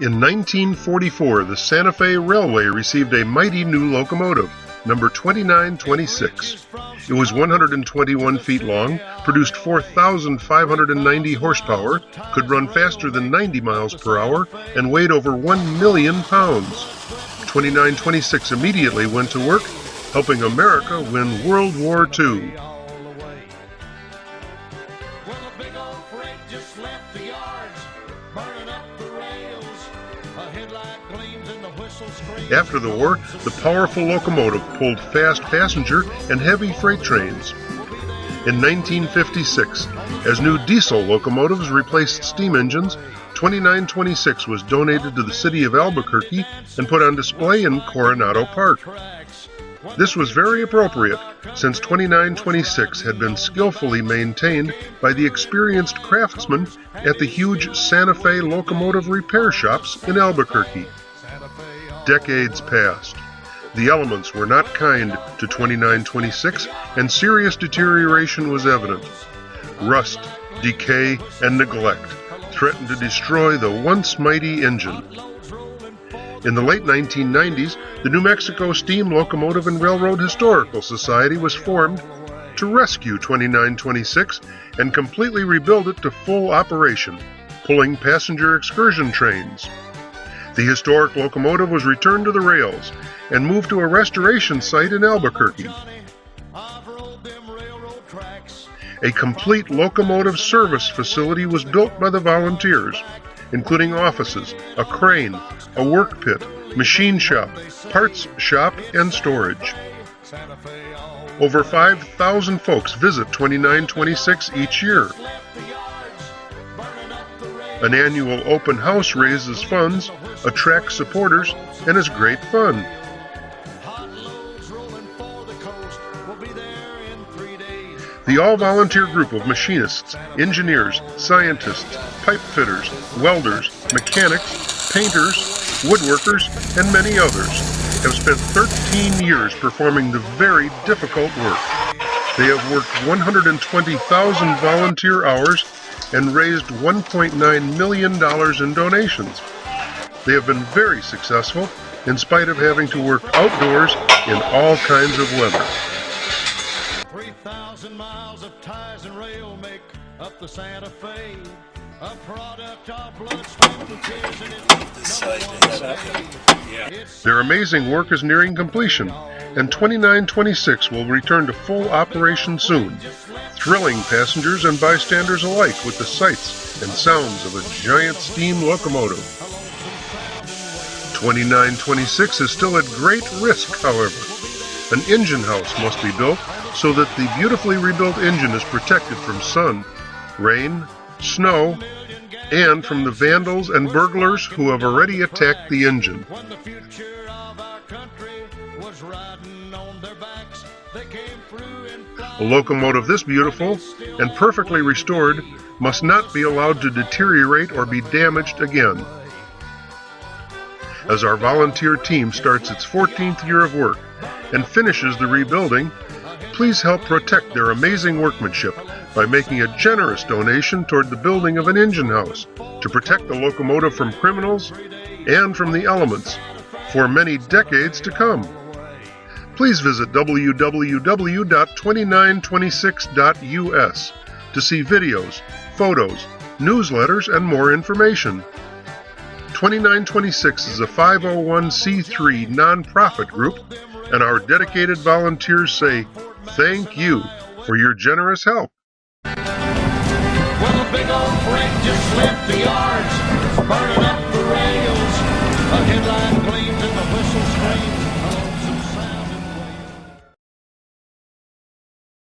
In 1944, the Santa Fe Railway received a mighty new locomotive, number 2926. It was 121 feet long, produced 4,590 horsepower, could run faster than 90 miles per hour, and weighed over 1 million pounds. 2926 immediately went to work, helping America win World War II. After the war, the powerful locomotive pulled fast passenger and heavy freight trains. In 1956, as new diesel locomotives replaced steam engines, 2926 was donated to the city of Albuquerque and put on display in Coronado Park. This was very appropriate, since 2926 had been skillfully maintained by the experienced craftsmen at the huge Santa Fe locomotive repair shops in Albuquerque. Decades passed. The elements were not kind to 2926, and serious deterioration was evident. Rust, decay, and neglect threatened to destroy the once mighty engine. In the late 1990s, the New Mexico Steam Locomotive and Railroad Historical Society was formed to rescue 2926 and completely rebuild it to full operation, pulling passenger excursion trains. The historic locomotive was returned to the rails and moved to a restoration site in Albuquerque. A complete locomotive service facility was built by the volunteers, including offices, a crane, a work pit, machine shop, parts shop, and storage. Over 5,000 folks visit 2926 each year. An annual open house raises funds, attracts supporters, and is great fun. The all-volunteer group of machinists, engineers, scientists, pipe fitters, welders, mechanics, painters, woodworkers, and many others have spent 13 years performing the very difficult work. They have worked 120,000 volunteer hours and raised $1.9 million in donations. They have been very successful in spite of having to work outdoors in all kinds of weather. 3,000 miles of ties and rail make up the Santa Fe, a product of blood, sweat, and tears, and it's Their amazing work is nearing completion, and 2926 will return to full operation soon, thrilling passengers and bystanders alike with the sights and sounds of a giant steam locomotive. 2926 is still at great risk, however. An engine house must be built so that the beautifully rebuilt engine is protected from sun, rain, snow, and from the vandals and burglars who have already attacked the engine. when the future of our country was riding on their backs, they came through and A locomotive this beautiful and perfectly restored must not be allowed to deteriorate or be damaged again. As our volunteer team starts its 14th year of work and finishes the rebuilding, please help protect their amazing workmanship by making a generous donation toward the building of an engine house to protect the locomotive from criminals and from the elements for many decades to come. Please visit www.2926.us to see videos, photos, newsletters, and more information. 2926 is a 501c3 nonprofit group, and our dedicated volunteers say thank you for your generous help. Well, a big old freight just left the yards, burning up the rails. A headline